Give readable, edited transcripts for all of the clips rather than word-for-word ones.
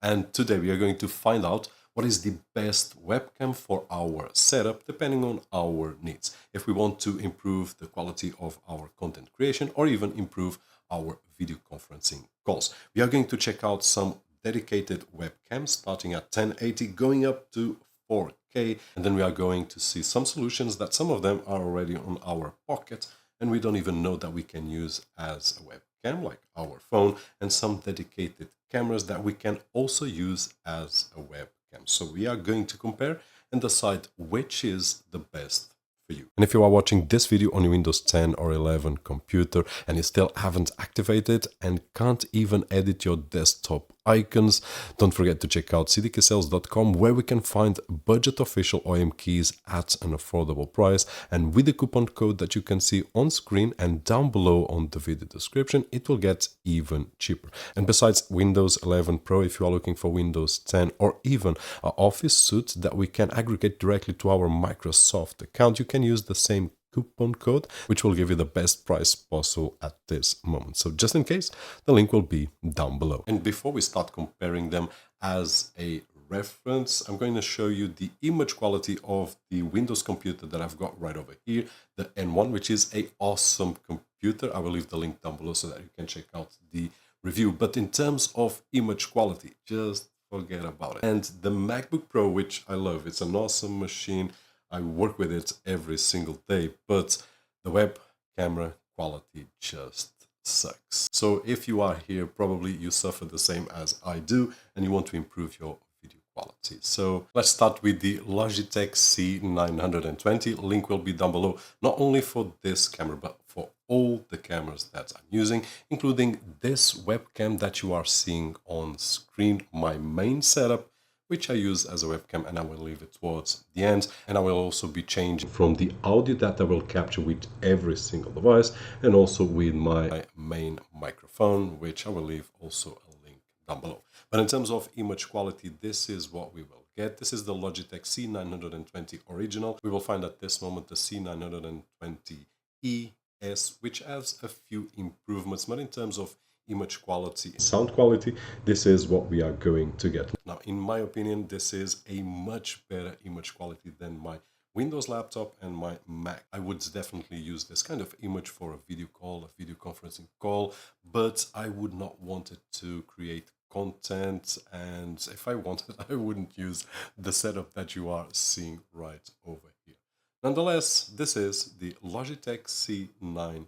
and today we are going to find out what is the best webcam for our setup depending on our needs. If we want to improve the quality of our content creation or even improve our video conferencing calls. We are going to check out some dedicated webcams starting at 1080 going up to 4K, and then we are going to see some solutions that some of them are already on our pocket and we don't even know that we can use as a webcam, like our phone, and some dedicated cameras that we can also use as a webcam. So we are going to compare and decide which is the best for you. And if you are watching this video on your Windows 10 or 11 computer and you still haven't activated and can't even edit your desktop icons, don't forget to check out cdksales.com, where we can find budget official OEM keys at an affordable price, and with the coupon code that you can see on screen and down below on the video description, it will get even cheaper. And besides Windows 11 Pro, if you are looking for Windows 10 or even an Office suite that we can aggregate directly to our Microsoft account, you can use the same coupon code, which will give you the best price possible at this moment. So just in case, the link will be down below. And before we start comparing them as a reference, I'm going to show you the image quality of the Windows computer that I've got right over here, the N1, which is an awesome computer. I will leave the link down below so that you can check out the review. But in terms of image quality, just forget about it. And the MacBook Pro, which I love, it's an awesome machine. I work with it every single day, but the web camera quality just sucks. So if you are here, probably you suffer the same as I do and you want to improve your video quality. So let's start with the Logitech C920. Link will be down below, not only for this camera, but for all the cameras that I'm using, including this webcam that you are seeing on screen, my main setup, which I use as a webcam, and I will leave it towards the end. And I will also be changing from the audio that I will capture with every single device and also with my main microphone, which I will leave also a link down below. But in terms of image quality, this is what we will get. This is the Logitech C920 original. We will find at this moment the C920 ES, which has a few improvements, but in terms of image quality, sound quality, this is what we are going to get. Now, in my opinion, this is a much better image quality than my Windows laptop and my Mac. I would definitely use this kind of image for a video call, a video conferencing call, but I would not want it to create content, and if I wanted, I wouldn't use the setup that you are seeing right over here. Nonetheless, this is the Logitech C920.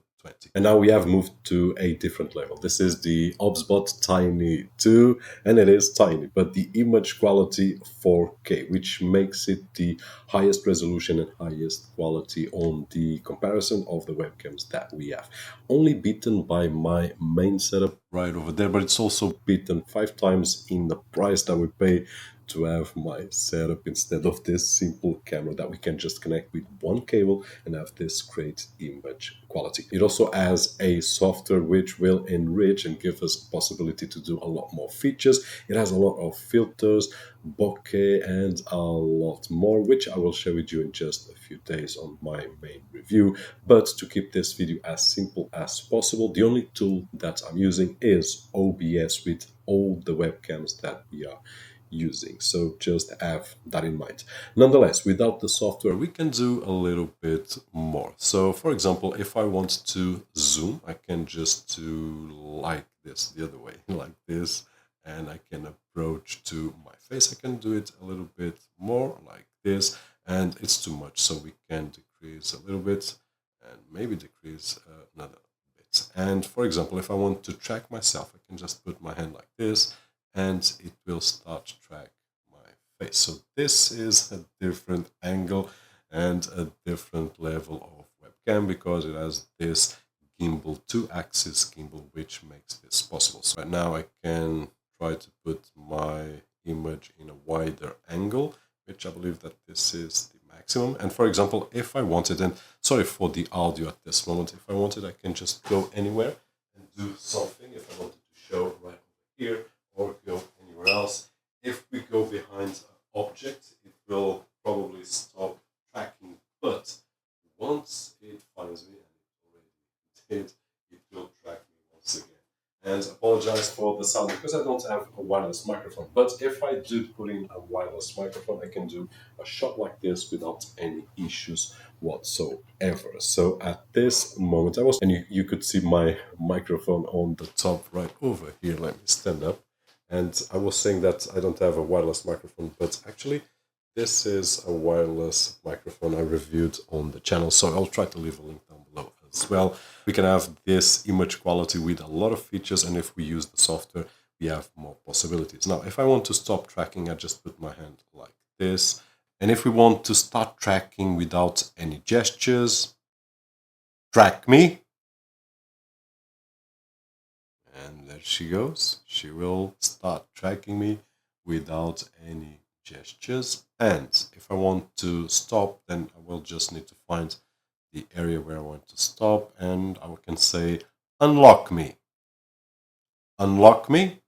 And now we have moved to a different level. This is the Obsbot Tiny 2, and it is tiny, but the image quality 4K, which makes it the highest resolution and highest quality on the comparison of the webcams that we have. Only beaten by my main setup right over there, but it's also beaten 5 times in the price that we pay to have my setup instead of this simple camera that we can just connect with one cable and have this great image quality. It also has a software which will enrich and give us possibility to do a lot more features. It has a lot of filters, bokeh, and a lot more, which I will share with you in just a few days on my main review. But to keep this video as simple as possible, the only tool that I'm using is OBS with all the webcams that we are using. So just have that in mind. Nonetheless, without the software, we can do a little bit more. So for example, if I want to zoom, I can just do like this, the other way, like this, and I can approach to my face. I can do it a little bit more like this, and it's too much. So we can decrease a little bit and maybe decrease another bit. And for example, if I want to track myself, I can just put my hand like this, and it will start to track my face. So this is a different angle and a different level of webcam because it has this gimbal, 2-axis gimbal, which makes this possible. So right now I can try to put my image in a wider angle, which I believe that this is the maximum. And for example, if I wanted, and sorry for the audio at this moment, if I wanted, I can just go anywhere and do something. If I wanted to show right over here, or go anywhere else. If we go behind an object, it will probably stop tracking, but once it finds me, and it already did, it will track me once again. And apologize for the sound because I don't have a wireless microphone. But if I do put in a wireless microphone, I can do a shot like this without any issues whatsoever. So at this moment, and you could see my microphone on the top right over here. Let me stand up. And I was saying that I don't have a wireless microphone, but actually this is a wireless microphone I reviewed on the channel. So I'll try to leave a link down below as well. We can have this image quality with a lot of features, and if we use the software, we have more possibilities. Now, if I want to stop tracking, I just put my hand like this. And if we want to start tracking without any gestures, track me. And there she goes. She will start tracking me without any gestures. And if I want to stop, then I will just need to find the area where I want to stop, and I can say unlock me. Unlock me.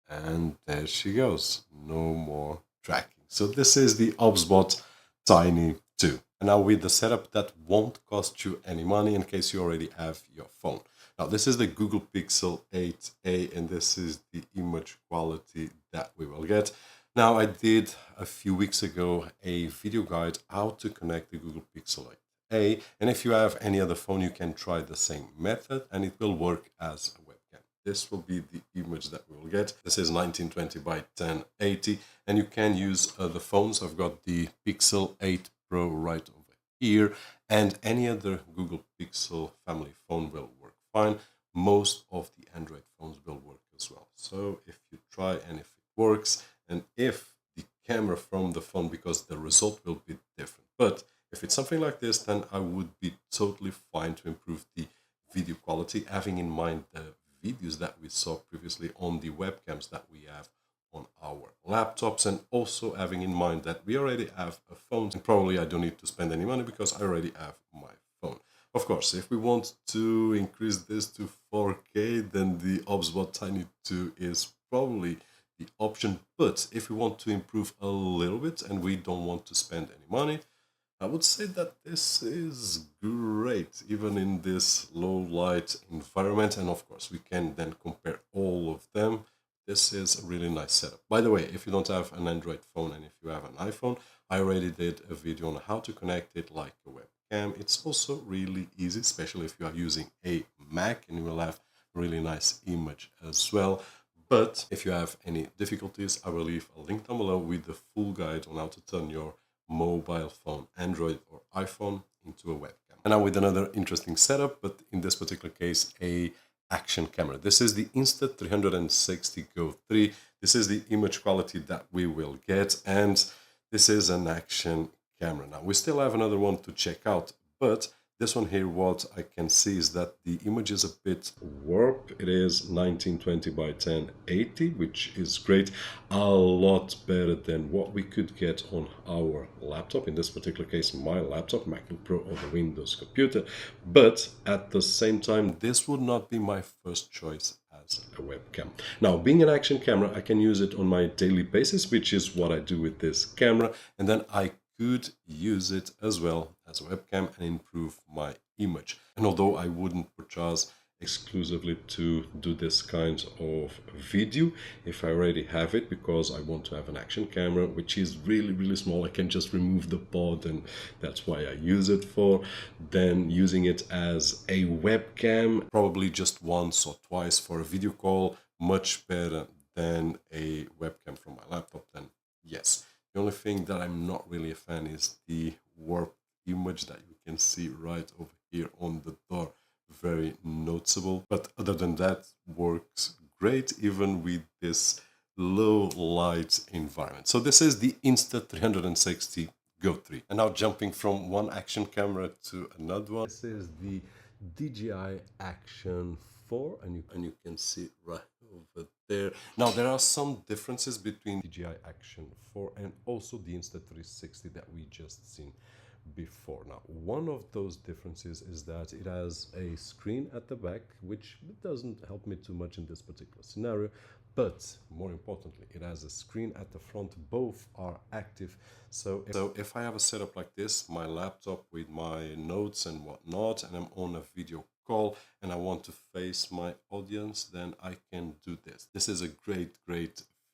And there she goes. No more tracking. So this is the Obsbot Tiny 2. And now with the setup that won't cost you any money in case you already have your phone. Now this is the Google Pixel 8a, and this is the image quality that we will get. Now I did a few weeks ago a video guide how to connect the Google Pixel 8a, and if you have any other phone you can try the same method and it will work as a webcam. This will be the image that we will get. This is 1920 by 1080, and you can use other phones. I've got the Pixel 8 Pro right over here, and any other Google Pixel family phone will work fine. Most of the Android phones will work as well. So if you try and if it works, and if the camera from the phone, because the result will be different. But if it's something like this, then I would be totally fine to improve the video quality, having in mind the videos that we saw previously on the webcams that we have on our laptops, and also having in mind that we already have a phone, and probably I don't need to spend any money because I already have my phone. Of course, if we want to increase this to 4K, then the Obsbot Tiny 2 is probably the option. But if we want to improve a little bit and we don't want to spend any money, I would say that this is great, even in this low light environment. And of course, we can then compare all of them. This is a really nice setup. By the way, if you don't have an Android phone and if you have an iPhone, I already did a video on how to connect it like a webcam. It's also really easy, especially if you are using a Mac, and you will have a really nice image as well. But if you have any difficulties, I will leave a link down below with the full guide on how to turn your mobile phone, Android or iPhone, into a webcam. And now with another interesting setup, but in this particular case, a action camera. This is the Insta 360 Go 3. This is the image quality that we will get, and this is an action camera. Now we still have another one to check out, but this one here, what I can see is that the image is a bit warped. It is 1920 by 1080, which is great. A lot better than what we could get on our laptop. In this particular case, my laptop, MacBook Pro or the Windows computer. But at the same time, this would not be my first choice as a webcam. Now, being an action camera, I can use it on my daily basis, which is what I do with this camera. And then I could use it as well as a webcam and improve my image. And although I wouldn't purchase exclusively to do this kind of video, if I already have it, because I want to have an action camera which is really small, I can just remove the pod, and that's why I use it for. Then using it as a webcam, probably just once or twice for a video call, much better than a webcam from my laptop, then yes. The only thing that I'm not really a fan is the warped image that you can see right over here on the door. Very noticeable. But other than that, works great even with this low light environment. So this is the Insta 360 Go 3. And now jumping from one action camera to another one. This is the DJI Action 4, and you can see it right over there. Now there are some differences between DJI Action 4 and also the Insta 360 that we just seen before. Now one of those differences is that it has a screen at the back, which doesn't help me too much in this particular scenario, but more importantly, it has a screen at the front. Both are active. So if I have a setup like this, my laptop with my notes and whatnot, and I'm on a video call and I want to face my audience, then I can do this. This is a great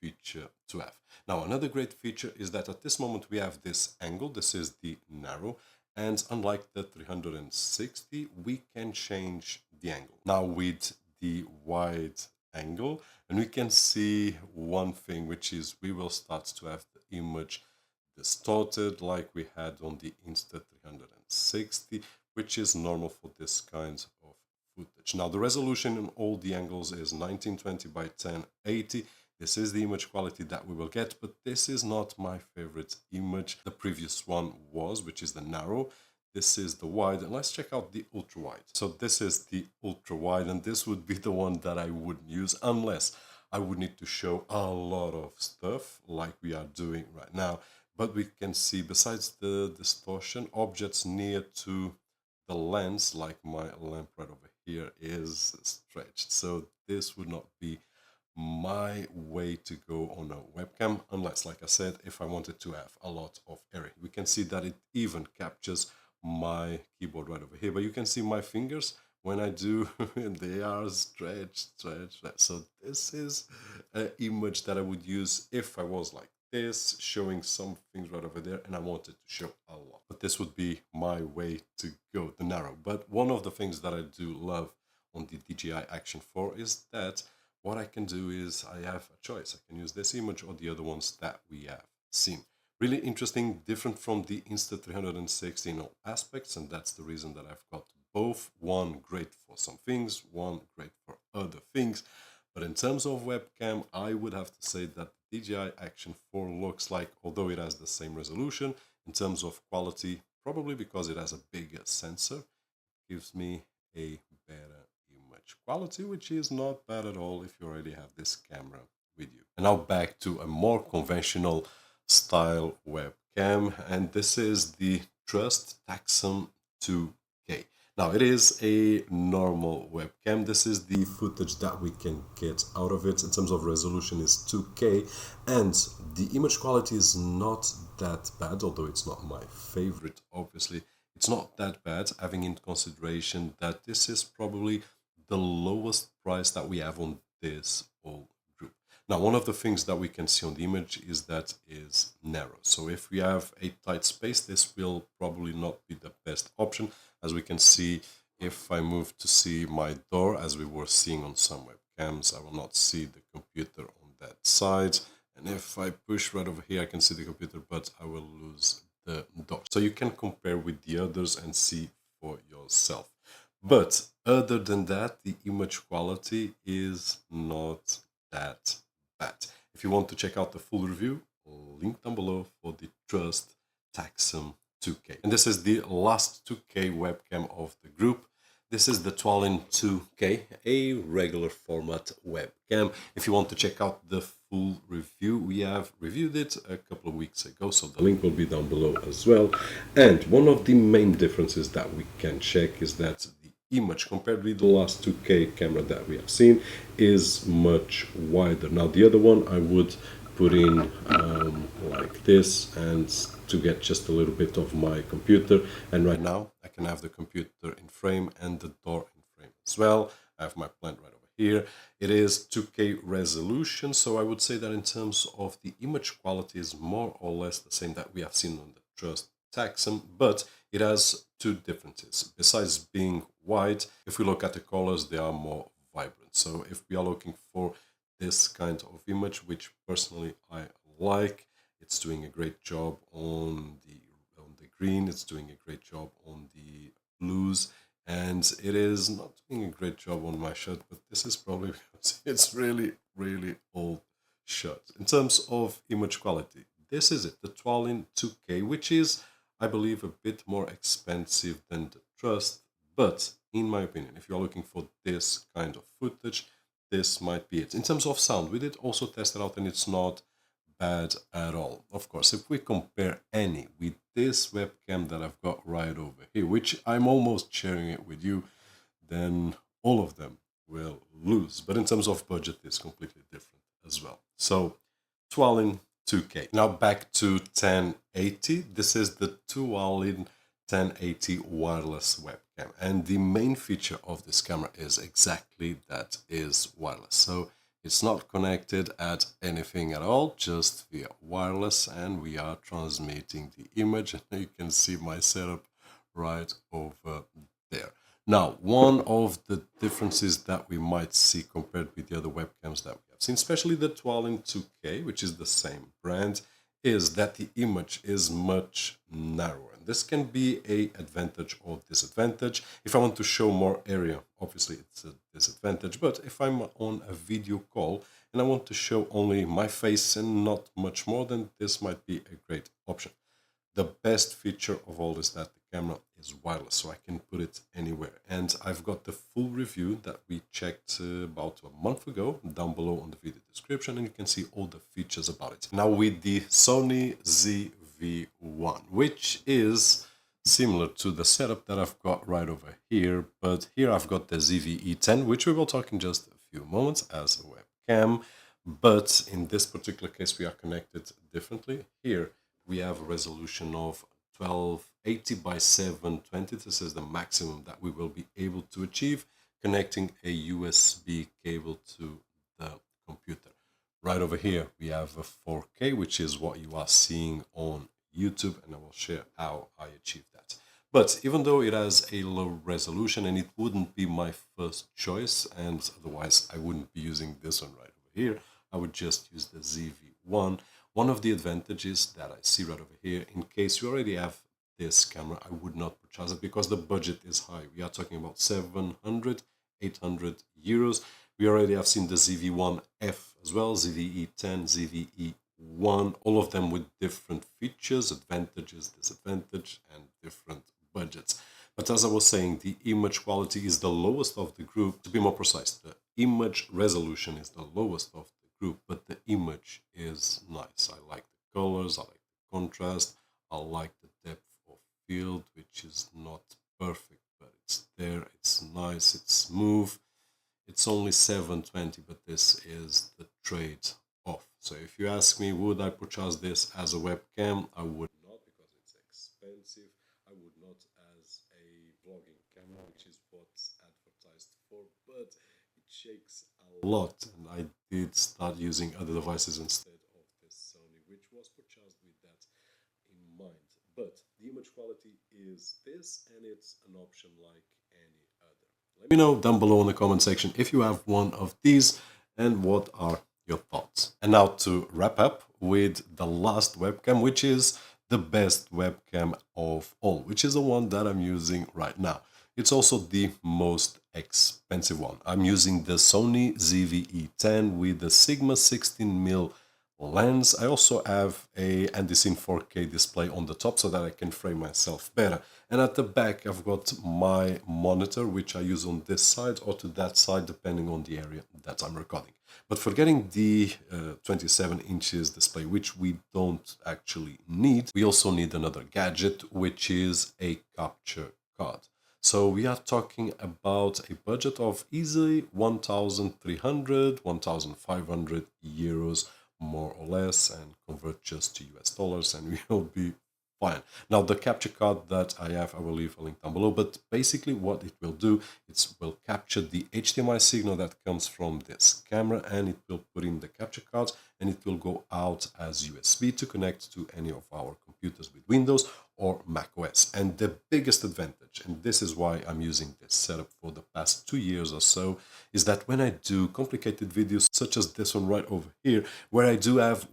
feature to have. Now, another great feature is that at this moment we have this angle. This is the narrow, and unlike the 360, we can change the angle. Now with the wide angle, and we can see one thing, which is we will start to have the image distorted like we had on the Insta 360, which is normal for this kind of footage. Now the resolution in all the angles is 1920 by 1080. This is the image quality that we will get, but this is not my favorite image. The previous one was, which is the narrow. This is the wide, and let's check out the ultra wide. So this is the ultra wide, and this would be the one that I wouldn't use unless I would need to show a lot of stuff like we are doing right now. But we can see, besides the distortion, objects near to the lens, like my lamp right over here, is stretched. So this would not be my way to go on a webcam, unless, like I said, if I wanted to have a lot of area. We can see that it even captures my keyboard right over here, but you can see my fingers when I do, they are stretched. So this is an image that I would use if I was like this, showing some things right over there, and I wanted to show a lot. But this would be my way to go, the narrow. But one of the things that I do love on the DJI Action 4 is that what I can do is I have a choice. I can use this image or the other ones that we have seen. Really interesting, different from the Insta 360 in all aspects, and that's the reason that I've got both. One great for some things, one great for other things. But in terms of webcam, I would have to say that the DJI Action 4 looks like, although it has the same resolution, in terms of quality, probably because it has a bigger sensor, gives me a better image quality, which is not bad at all if you already have this camera with you. And now back to a more conventional style webcam, and this is the Trust Taxon 2K. Now it is a normal webcam. This is the footage that we can get out of it. In terms of resolution is 2K, and the image quality is not that bad, although it's not my favorite, obviously. It's not that bad, having in consideration that this is probably the lowest price that we have on this whole group. Now, one of the things that we can see on the image is that is narrow. So if we have a tight space, this will probably not be the best option. As we can see, if I move to see my door, as we were seeing on some webcams, I will not see the computer on that side. And if I push right over here, I can see the computer, but I will lose the door. So you can compare with the others and see for yourself. But other than that, the image quality is not that bad. If you want to check out the full review, link down below for the Trust Taxon 2K. And this is the last 2K webcam of the group. This is the Toallin 2K, a regular format webcam. If you want to check out the full review, we have reviewed it a couple of weeks ago, so the link will be down below as well. And one of the main differences that we can check is that the image compared with the last 2K camera that we have seen is much wider. Now the other one I would put in like this, and to get just a little bit of my computer, and right now I can have the computer in frame and the door in frame as well. I have my plant right over here. It is 2K resolution, so I would say that in terms of the image quality is more or less the same that we have seen on the Trust Taxon, but it has two differences. Besides being wide, if we look at the colors, they are more vibrant. So if we are looking for this kind of image, which personally I like, it's doing a great job on the green, it's doing a great job on the blues, and it is not doing a great job on my shirt, but this is probably because it's really old shirt. In terms of image quality, this is it, the Toallin 2K, which is, I believe, a bit more expensive than the Trust, but in my opinion, if you're looking for this kind of footage, this might be it. In terms of sound, we did also test it out, and it's not bad at all. Of course, if we compare any with this webcam that I've got right over here, which I'm almost sharing it with you, then all of them will lose. But in terms of budget, it's completely different. as well. So Toallin 2K. Now back to 1080. This is the Toallin 1080 wireless webcam, and the main feature of this camera is exactly that, is wireless. So it's not connected at anything at all, just via wireless, and we are transmitting the image, and you can see my setup right over there. Now, one of the differences that we might see compared with the other webcams that we have seen, especially the Toallin 2K, which is the same brand, is that the image is much narrower. And this can be an advantage or disadvantage. If I want to show more area, obviously it's a disadvantage. But if I'm on a video call and I want to show only my face and not much more, then this might be a great option. The best feature of all is that the camera is wireless, so I can put it anywhere. And I've got the full review that we checked about a month ago down below on the video description, and you can see all the features about it. Now with the Sony ZV1, which is similar to the setup that I've got right over here, but here I've got the ZV-E10, which we will talk in just a few moments as a webcam. But in this particular case, we are connected differently. Here we have a resolution of 1280 by 720. This is the maximum that we will be able to achieve, connecting a USB cable to the computer. Right over here, we have a 4K, which is what you are seeing on YouTube, and I will share how I achieved that. But even though it has a low resolution, and it wouldn't be my first choice, and otherwise I wouldn't be using this one right over here, I would just use the ZV1. One of the advantages that I see right over here, in case you already have this camera, I would not purchase it because the budget is high. We are talking about 700, 800 euros. We already have seen the ZV1F as well, ZV-E10, ZV-E1, all of them with different features, advantages, disadvantage, and different budgets. But as I was saying, the image quality is the lowest of the group. To be more precise, the image resolution is the lowest of group, but the image is nice. I like the colors, I like the contrast, I like the depth of field, which is not perfect, but it's there, it's nice, it's smooth. It's only 720, but this is the trade-off. So if you ask me, would I purchase this as a webcam? I would not, because it's expensive. I would not as a vlogging camera, which is what's advertised for, but it shakes a lot, and I did start using other devices instead of this Sony, which was purchased with that in mind. But the image quality is this, and it's an option like any other. Let me know down below in the comment section if you have one of these and what are your thoughts. And now to wrap up with the last webcam, which is the best webcam of all, which is the one that I'm using right now. It's also the most expensive one. I'm using the Sony ZV-E10 with the Sigma 16mm lens. I also have a anti-scene 4K display on the top so that I can frame myself better. And at the back, I've got my monitor, which I use on this side or to that side, depending on the area that I'm recording. But forgetting the 27 inches display, which we don't actually need, we also need another gadget, which is a capture card. So we are talking about a budget of easily 1,300, 1,500 euros, more or less, and convert just to US dollars, and we will be fine. Now, the capture card that I have, I will leave a link down below, but basically what it will do, it will capture the HDMI signal that comes from this camera, and it will put in the capture card, and it will go out as USB to connect to any of our computers with Windows or macOS. And the biggest advantage, and this is why I'm using this setup for the past 2 years or so, is that when I do complicated videos such as this one right over here, where I do have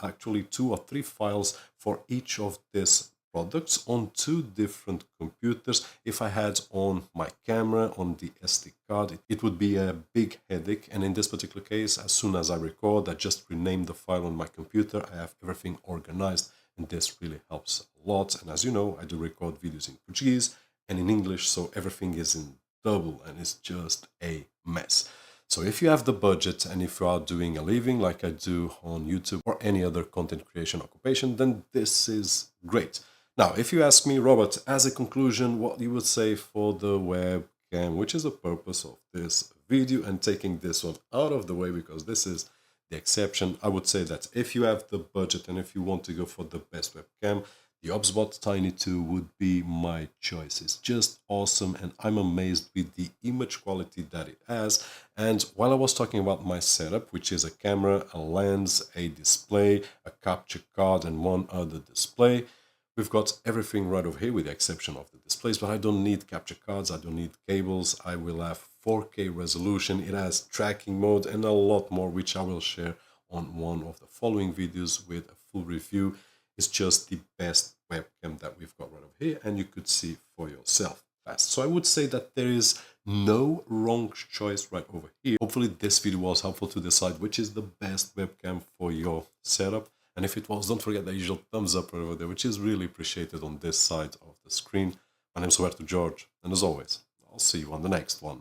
actually 2 or 3 files for each of these products on 2 different computers, if I had on my camera, on the SD card, it would be a big headache. And in this particular case, as soon as I record, I just rename the file on my computer, I have everything organized, and this really helps a lot. And as you know, I do record videos in Portuguese and in English, so everything is in double, and it's just a mess. So if you have the budget and if you are doing a living like I do on YouTube or any other content creation occupation, then this is great. Now, if you ask me, Robert, as a conclusion, what you would say for the webcam, which is the purpose of this video, and taking this one out of the way because this is the exception. I would say that if you have the budget and if you want to go for the best webcam, the Obsbot Tiny 2 would be my choice. It's just awesome, and I'm amazed with the image quality that it has. And while I was talking about my setup, which is a camera, a lens, a display, a capture card, and one other display, we've got everything right over here with the exception of the displays, but I don't need capture cards, I don't need cables, I will have 4K resolution, it has tracking mode and a lot more, which I will share on one of the following videos with a full review. It's just the best webcam that we've got right over here, and you could see for yourself fast. So I would say that there is no wrong choice right over here. Hopefully this video was helpful to decide which is the best webcam for your setup. And if it was, don't forget the usual thumbs up right over there, which is really appreciated on this side of the screen. My name's Roberto George, and as always, I'll see you on the next one.